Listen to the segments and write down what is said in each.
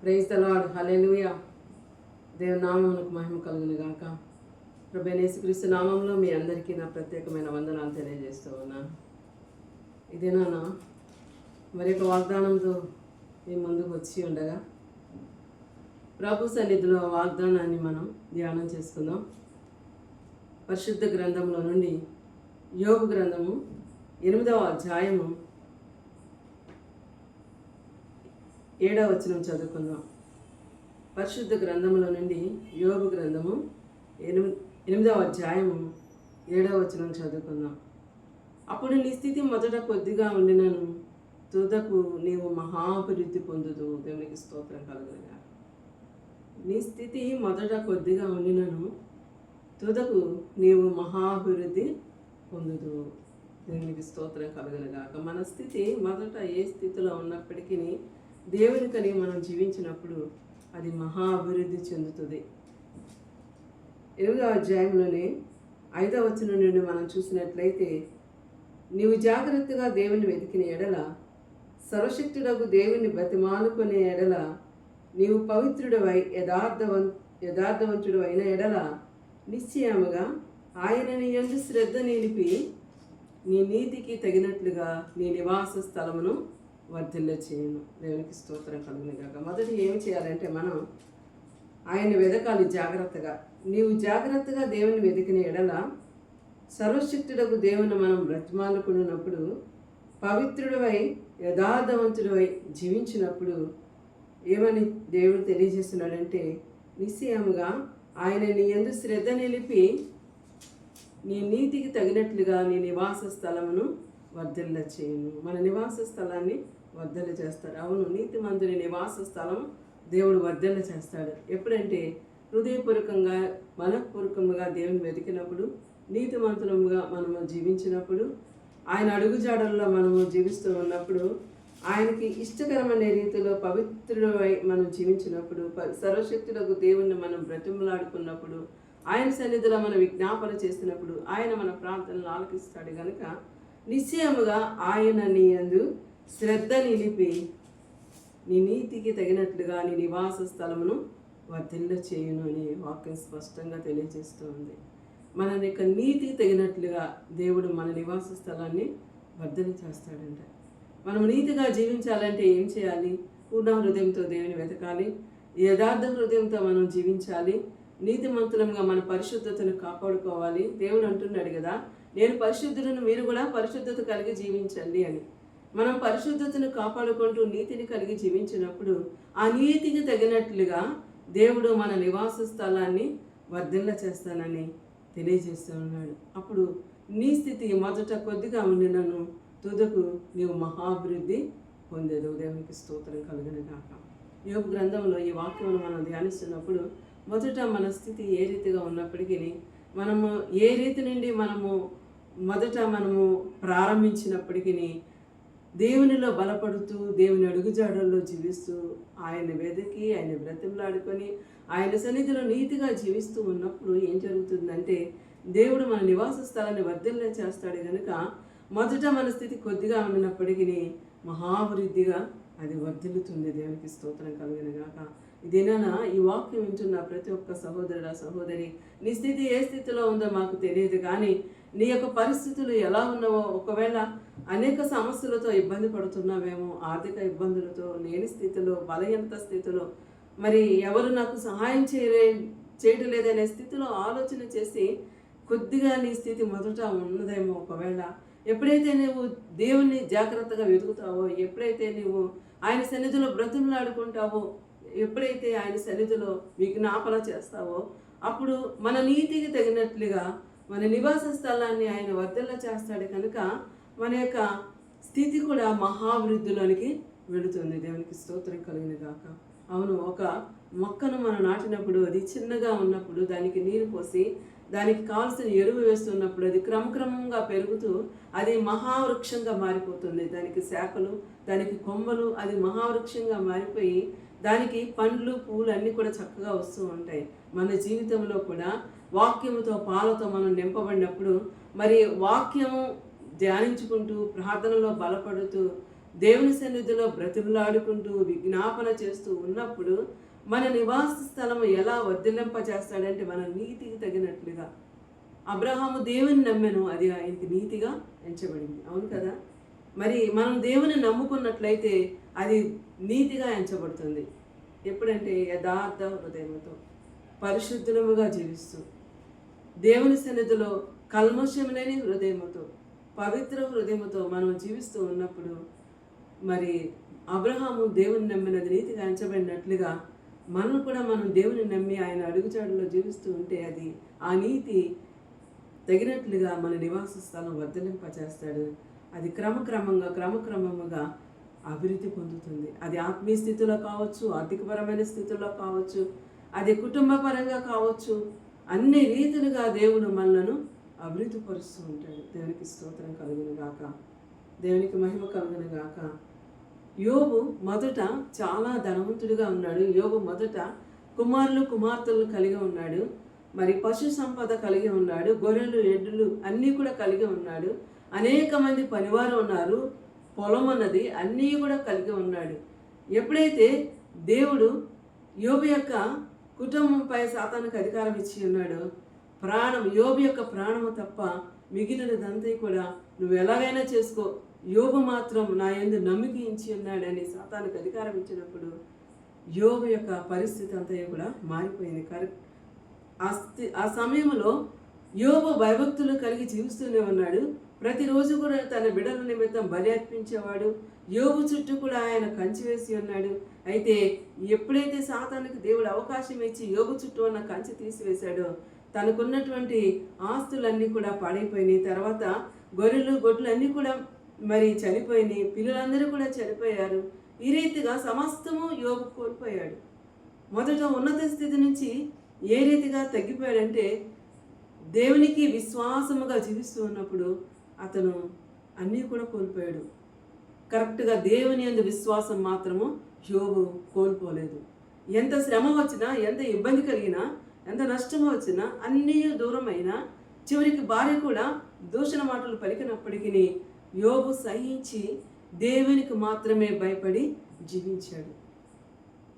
Praise the lord. హల్లెలూయా. దేవుని నామమునకు మహిమ కలుగును గాక. ప్రభువైన యేసుక్రీస్తు నామంలో మీ అందరికీ నా ప్రత్యేకమైన వందనాలు తెలియజేస్తూ ఉన్నాను. ఇదేనా మరి ఒక వాగ్దానంతో మీ ముందుకు వచ్చి ఉండగా ప్రభు సన్నిధిలో వాగ్దానాన్ని మనం ధ్యానం చేసుకుందాం. పరిశుద్ధ గ్రంథంలో నుండి యోబు గ్రంథము 8వ అధ్యాయము 7వ వచనం చదువుకుందాం. పరిశుద్ధ గ్రంథంలో నుండి యోబు గ్రంథము 8వ అధ్యాయము 7వ వచనం చదువుకుందాం. అప్పుడు నీ స్థితి మొదట కొద్దిగా ఉండినను తుదకు నీవు మహాభివృద్ధి పొందుదు. దేవునికి స్తోత్రం కలుగునుగా. నీ స్థితి మొదట కొద్దిగా ఉండినను తుదకు నీవు మహాభివృద్ధి పొందుదు. దేవునికి స్తోత్రం కలుగునుగాక. మన స్థితి మొదట ఏ స్థితిలో ఉన్నప్పటికీ దేవునికని మనం జీవించినప్పుడు అది మహా అభివృద్ధి చెందుతుంది. 8వ అధ్యాయంలోనే 5వ వచనం నుండి మనం చూసినట్లయితే, నీవు జాగ్రత్తగా దేవుని వెతికిన ఎడల, సర్వశక్తుడకు దేవుని బతిమాలుకునే ఎడల, నీవు పవిత్రుడవై యథార్థవంతుడు అయిన ఎడల, నిశ్చయముగా ఆయన నీ యందు శ్రద్ధ నిలిపి నీ నీతికి తగినట్లుగా నీ నివాస స్థలమును వర్ధిల్ల చేయను. దేవునికి స్తోత్రం కలుగునుగాక. మొదటి ఏం చేయాలంటే మనం ఆయన వెదకాలి జాగ్రత్తగా. నీవు జాగ్రత్తగా దేవుని వెతికిన ఎడల, సర్వశక్తుడకు దేవుని మనం బ్రతిమాలుకున్నప్పుడు, పవిత్రుడివై యథార్థవంతుడివై జీవించినప్పుడు ఏమని దేవుడు తెలియజేస్తున్నాడంటే, నిశ్చయముగా ఆయన నీ యందు శ్రద్ధ నిలిపి నీ నీతికి తగినట్లుగా నీ నివాస స్థలమును వర్ధిల్ల చేయను. మన నివాస స్థలాన్ని వర్ధల చేస్తాడు. అవును, నీతిమంతుని నివాస స్థలం దేవుడు వర్ధల చేస్తాడు. ఎప్పుడంటే హృదయపూర్వకంగా మనఃపూర్వకంగా దేవుని వెతికినప్పుడు, నీతిమంతులముగా మనము జీవించినప్పుడు, ఆయన అడుగుజాడల్లో మనము జీవిస్తూ ఉన్నప్పుడు, ఆయనకి ఇష్టకరమైన రీతిలో పవిత్రుడై మనం జీవించినప్పుడు, సర్వశక్తులకు దేవుణ్ణి మనం బ్రతిమలాడుకున్నప్పుడు, ఆయన సన్నిధిలో మనం విజ్ఞాపన చేసినప్పుడు ఆయన మన ప్రార్థనలు ఆలకిస్తాడు కనుక నిశ్చయముగా ఆయన నీ యందు శ్రద్ధ నిలిపి నీ నీతికి తగినట్లుగా నీ నివాస స్థలమును వర్ధిల్ల చేయును అని వాక్యం స్పష్టంగా తెలియజేస్తూ ఉంది. మన యొక్క నీతికి తగినట్లుగా దేవుడు మన నివాస స్థలాన్ని వర్ధన చేస్తాడంట. మనం నీతిగా జీవించాలంటే ఏం చేయాలి? పూర్ణ హృదయంతో దేవుని వెతకాలి, యథార్థ హృదయంతో మనం జీవించాలి, నీతిమంతులంగా మన పరిశుద్ధతను కాపాడుకోవాలి. దేవుడు అంటున్నాడు కదా, నేను పరిశుద్ధులను, మీరు కూడా పరిశుద్ధత కలిగి జీవించండి అని. మనం పరిశుద్ధతను కాపాడుకుంటూ నీతిని కలిగి జీవించినప్పుడు ఆ నీతికి తగినట్లుగా దేవుడు మన నివాస స్థలాన్ని వర్ధిల్ల చేస్తానని తెలియజేస్తూ ఉన్నాడు. అప్పుడు నీ స్థితి మొదట కొద్దిగా ఉండినను తుదకు నీవు మహాభివృద్ధి పొందేదు. దేవునికి స్తోత్రం కలుగునుగాక. యోబు గ్రంథంలో ఈ వాక్యమును మనం ధ్యానిస్తున్నప్పుడు మొదట మన స్థితి ఏ రీతిగా ఉన్నప్పటికీ మనము ఏ రీతి నుండి మనము ప్రారంభించినప్పటికీ దేవునిలో బలపడుతూ దేవుని అడుగుజాడల్లో జీవిస్తూ ఆయన వెతికి ఆయన బ్రతిమలాడుకొని ఆయన సన్నిధిలో నీతిగా జీవిస్తూ ఉన్నప్పుడు ఏం జరుగుతుందంటే దేవుడు మన నివాస స్థలాన్ని వర్ధిల్ల చేస్తాడు కనుక మొదట మన స్థితి కొద్దిగా ఉన్నప్పటికీ మహాభివృద్ధిగా అది వర్ధిల్లుతుంది. దేవునికి స్తోత్రం కలుగునుగాక. ఇదేనా ఈ వాక్యం వింటున్న ప్రతి ఒక్క సహోదరుడా సహోదరి, నీ స్థితి ఏ స్థితిలో ఉందో మాకు తెలియదు, కానీ నీ యొక్క పరిస్థితులు ఎలా ఉన్నావో, ఒకవేళ అనేక సమస్యలతో ఇబ్బంది పడుతున్నావేమో, ఆర్థిక ఇబ్బందులతో, లేని స్థితిలో, బలహీనత స్థితిలో, మరి ఎవరు నాకు సహాయం చేయడం లేదనే స్థితిలో ఆలోచన చేసి కొద్దిగా నీ స్థితి మొదట ఉన్నదేమో. ఒకవేళ ఎప్పుడైతే నువ్వు దేవుణ్ణి జాగ్రత్తగా వెతుకుతావో, ఎప్పుడైతే నువ్వు ఆయన సన్నిధిలో బ్రతిమలాడుకుంటావో, ఎప్పుడైతే ఆయన సన్నిధిలో విజ్ఞాపన చేస్తావో, అప్పుడు మన నీతికి తగినట్లుగా మన నివాస స్థలాన్ని ఆయన వర్ధిల్ల చేస్తాడు కనుక మన యొక్క స్థితి కూడా మహాభివృద్ధిలోనికి వెళుతుంది. దేవునికి స్తోత్రం కలుగునుగాక. అవును, ఒక మొక్కను మనం నాటినప్పుడు అది చిన్నగా ఉన్నప్పుడు దానికి నీరు పోసి దానికి కావాల్సిన ఎరువు వేస్తున్నప్పుడు అది క్రమక్రమంగా పెరుగుతూ అది మహావృక్షంగా మారిపోతుంది. దానికి శాఖలు, దానికి కొమ్మలు, అది మహావృక్షంగా మారిపోయి దానికి పండ్లు, పూలు అన్నీ కూడా చక్కగా వస్తూ ఉంటాయి. మన జీవితంలో కూడా వాక్యముతో, పాలతో మనం నింపబడినప్పుడు, మరి వాక్యము ధ్యానించుకుంటూ ప్రార్థనలో బలపడుతూ దేవుని సన్నిధిలో బ్రతిమలాడుకుంటూ విజ్ఞాపన చేస్తూ ఉన్నప్పుడు మన నివాస స్థలము ఎలా వర్ధిల్లింపజేస్తాడంటే మన నీతికి తగినట్లుగా. అబ్రహాము దేవుని నమ్మెను, అది ఆయనకి నీతిగా ఎంచబడింది. అవును కదా? మరి మనం దేవుని నమ్ముకున్నట్లయితే అది నీతిగా ఎంచబడుతుంది. ఎప్పుడంటే యథార్థ హృదయముతో పరిశుద్ధముగా జీవిస్తూ దేవుని సన్నిధిలో కల్మషం లేని హృదయముతో పవిత్ర హృదయముతో మనం జీవిస్తూ ఉన్నప్పుడు మరి అబ్రహాము దేవుని నమ్మినది నీతిగా ఎంచబడినట్లుగా మనం కూడా దేవుని నమ్మి ఆయన అడుగుజాడలో జీవిస్తూ ఉంటే అది ఆ నీతి తగినట్లుగా మన నివాస స్థలం వర్ధలింపచేస్తాడు. అది క్రమక్రమంగా అభివృద్ధి పొందుతుంది. అది ఆత్మీయ స్థితిలో కావచ్చు, ఆర్థికపరమైన స్థితిలో కావచ్చు, అది కుటుంబపరంగా కావచ్చు, అన్ని రీతులుగా దేవుడు మనలను అభివృద్ధి పరుస్తూ ఉంటాడు. దేవునికి స్తోత్రం కలుగును గాక, దేవునికి మహిమ కలుగును గాక. యోబు మొదట చాలా ధనవంతుడిగా ఉన్నాడు. యోబు మొదట కుమార్తెలను కలిగి ఉన్నాడు. మరి పశు సంపద కలిగి ఉన్నాడు. గొర్రెలు, ఎడ్లు అన్నీ కూడా కలిగి ఉన్నాడు. అనేక మంది పనివారు ఉన్నారు. పొలం అన్నది అన్నీ కూడా కలిగి ఉన్నాడు. ఎప్పుడైతే దేవుడు యోబు యొక్క కుటుంబంపై సాతానుకు అధికారం ఇచ్చి ఉన్నాడో, యోబు యొక్క ప్రాణము తప్ప మిగిలినదంతా కూడా నువ్వు ఎలాగైనా చేసుకో, యోబు మాత్రం నా యందు నమ్మిక ఇచ్చి ఉన్నాడని సాతానుకు అధికారం ఇచ్చినప్పుడు యోబు యొక్క పరిస్థితి అంతా కూడా మారిపోయింది. ఆ సమయంలో యోబు భయభక్తులు కలిగి జీవిస్తూనే ఉన్నాడు. ప్రతిరోజు కూడా తన బిడ్డల నిమిత్తం బలి అర్పించేవాడు. యోబు చుట్టూ కూడా ఆయన కంచి వేసి ఉన్నాడు. అయితే ఎప్పుడైతే సాతానుకు దేవుడు అవకాశం ఇచ్చి యోబు చుట్టూ ఉన్న కంచి తీసివేశాడో తనకున్నటువంటి ఆస్తులన్నీ కూడా పాడైపోయినాయి. తర్వాత గొర్రెలు, గొడ్లు అన్నీ కూడా మరి చనిపోయినాయి. పిల్లలందరూ కూడా చనిపోయారు. ఈ రీతిగా సమస్తము యోబు కోల్పోయాడు. మొదట ఉన్నత స్థితి నుంచి ఏ రీతిగా తగ్గిపోయాడంటే దేవునికి విశ్వాసముగా జీవిస్తూ ఉన్నప్పుడు అతను అన్నీ కూడా కోల్పోయాడు. కరెక్ట్గా దేవుని యందు విశ్వాసం మాత్రము యోబు కోల్పోలేదు. ఎంత శ్రమ వచ్చినా, ఎంత ఇబ్బంది కలిగినా, ఎంత నష్టం వచ్చినా, అన్నీ దూరమైనా, చివరికి భార్య కూడా దూషణ మాటలు పలికినప్పటికీ యోబు సహించి దేవునికి మాత్రమే భయపడి జీవించాడు.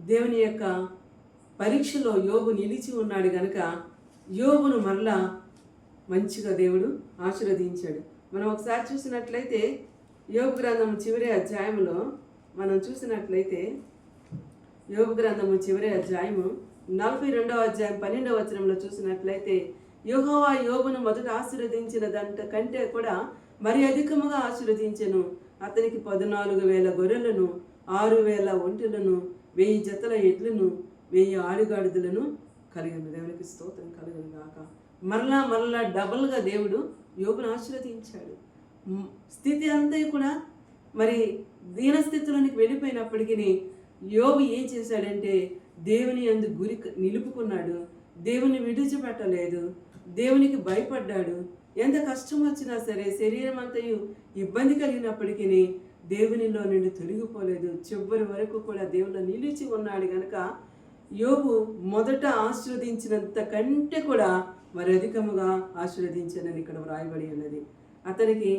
దేవుని యొక్క పరీక్షలో యోబు నిలిచి ఉన్నాడు కనుక యోబును మరలా మంచిగా దేవుడు ఆశీర్వదించాడు. మనం ఒకసారి చూసినట్లయితే యోబు గ్రంథం చివరి అధ్యాయంలో మనం చూసినట్లయితే యోబు గ్రంథము చివరి అధ్యాయము 42వ అధ్యాయం 12వ వచనంలో చూసినట్లయితే యెహోవా యోబును మొదట ఆశీర్వదించిన కంటే కూడా మరి అధికముగా ఆశీర్వదించెను. అతనికి 14,000 గొర్రెలను, 6,000 ఒంటెలను, 1000 జతల ఎడ్లను, 1000 ఆడుగాడిదలను కలిగిన. దేవునికి స్తోత్రం కలుగును గాక. మరలా డబల్గా దేవుడు యోబును ఆశీర్వదించాడు. స్థితి అంతా కూడా మరి దీనస్థితిలోనికి వెళ్ళిపోయినప్పటికీ యోబు ఏం చేశాడంటే దేవుని యందు గురి నిలుపుకున్నాడు. దేవుని విడిచిపెట్టలేదు. దేవునికి భయపడ్డాడు. ఎంత కష్టం వచ్చినా సరే, శరీరం అంతయు ఇబ్బంది కలిగినప్పటికీ దేవునిలో నుండి తొలగిపోలేదు. చివరి వరకు కూడా దేవునిలో నిలిచి ఉన్నాడు కనుక యోబు మొదట ఆశీర్వదించినంత కంటే కూడా మరి అధికముగా ఆశీర్వదించానని ఇక్కడ వ్రాయబడి ఉన్నది. అతనికి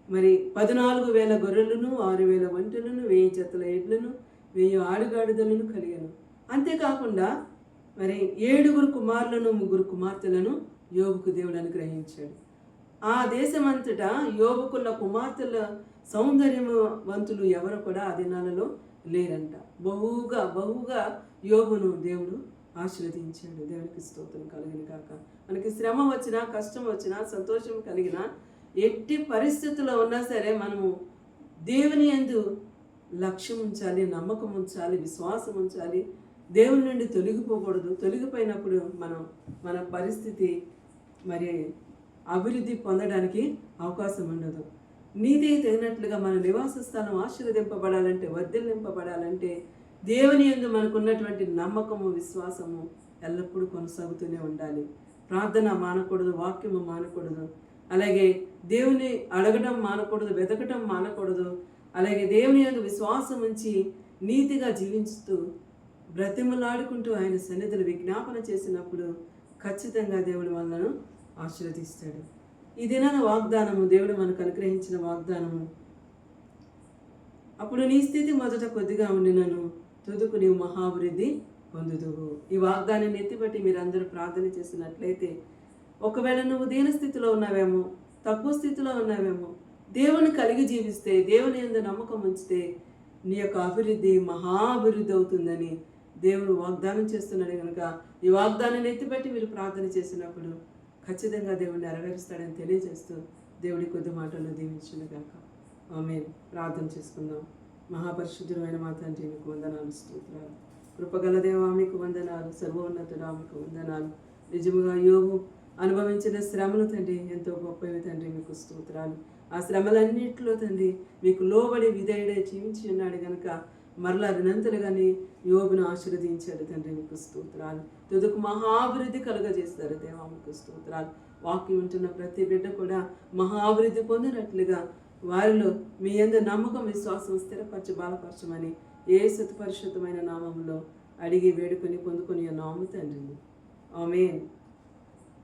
మరి 14,000 గొర్రెలను, 6,000 ఒంటెలను, 1000 జతల ఎడ్లను, 1000 ఆడుగాడిదలను కలిగాను. అంతేకాకుండా మరి 7 కుమారులను, 3 కుమార్తెలను యోబుకు దేవుడు అనుగ్రహించాడు. ఆ దేశమంతటా యోబుకున్న కుమార్తెల సౌందర్యవంతులు ఎవరు కూడా ఆ దినాలలో లేరంట. బహుగా యోబును దేవుడు ఆశీర్వదించాడు. దేవునికి స్తోత్రం కలిగిన కాక. మనకి శ్రమ వచ్చినా, కష్టం వచ్చినా, సంతోషం కలిగినా, ఎట్టి పరిస్థితుల్లో ఉన్నా సరే మనము దేవుని యందు లక్ష్యం ఉంచాలి, నమ్మకం ఉంచాలి, విశ్వాసం ఉంచాలి. దేవుని నుండి తొలగిపోకూడదు. తొలగిపోయినప్పుడు మన పరిస్థితి మరి అభివృద్ధి పొందడానికి అవకాశం ఉండదు. నీతికి తగినట్లుగా మన నివాస స్థలం ఆశీర్వదింపబడాలంటే, వర్ధిల్లింపబడాలంటే దేవుని యందు మనకున్నటువంటి నమ్మకము, విశ్వాసము ఎల్లప్పుడూ కొనసాగుతూనే ఉండాలి. ప్రార్థన మానకూడదు, వాక్యము మానకూడదు. అలాగే దేవుని అడగడం మానకూడదు, వెతకటం మానకూడదు. అలాగే దేవుని యందు విశ్వాసం ఉంచి నీతిగా జీవించుతూ బ్రతిమలాడుకుంటూ ఆయన సన్నిధిలో విజ్ఞాపన చేసినప్పుడు ఖచ్చితంగా దేవుడు మనలను ఆశీర్వదిస్తాడు. ఈ దినాన వాగ్దానము, దేవుడు మనకు అనుగ్రహించిన వాగ్దానము అప్పుడు నీ స్థితి మొదట కొద్దిగా ఉండినను తుదుకు నీవు మహాభివృద్ధి పొందుదువు. ఈ వాగ్దానాన్ని ఎత్తిబట్టి మీరందరూ ప్రార్థన చేసినట్లయితే, ఒకవేళ నువ్వు దీన స్థితిలో ఉన్నావేమో, తక్కువ స్థితిలో ఉన్నావేమో, దేవుని కలిగి జీవిస్తే, దేవుని యందు నమ్మకం ఉంచితే నీ యొక్క అభివృద్ధి మహాభివృద్ధి అవుతుందని దేవుడు వాగ్దానం చేస్తున్నాడు కనుక ఈ వాగ్దానాన్ని ఎత్తిబట్టి మీరు ప్రార్థన చేసినప్పుడు ఖచ్చితంగా దేవుడు నెరవేరుస్తాడని తెలియజేస్తూ దేవుడి కొద్ది మాటలు దీవించునుగాక. ఆమేన్. ప్రార్థన చేసుకుందాం. మహాపరిశుద్ధుడైన మా తండ్రి, మీకు వందనాలు, స్తోత్రాలు. కృపగల దేవా మీకు వందనాలు, సర్వోన్నతుడా మీకు వందనాలు. నిజముగా యోబు అనుభవించిన శ్రమలు తండ్రి ఎంతో గొప్పవి తండ్రి, మీకు స్తోత్రాలు. ఆ శ్రమలన్నింటిలో తండ్రి మీకు లోబడి విధేయుడై జీవించి ఉన్నాడు కనుక మరలా రుణంతలుగానే యోబును ఆశీర్వదించాడు తండ్రి, మీకు స్తోత్రాలు. తుదకు మహాభివృద్ధి కలుగజేస్తారు దేవా, మీకు స్తోత్రాలు. వాక్యం ఉంటున్న ప్రతి బిడ్డ కూడా మహాభివృద్ధి పొందినట్లుగా వారిలో మీ యందు నమ్మకం, విశ్వాసం స్థిరపరచి బలపరచమని యేసు పరిశుద్ధమైన నామములో అడిగి వేడుకొని పొందుకొని నామము తండ్రి. ఆమేన్.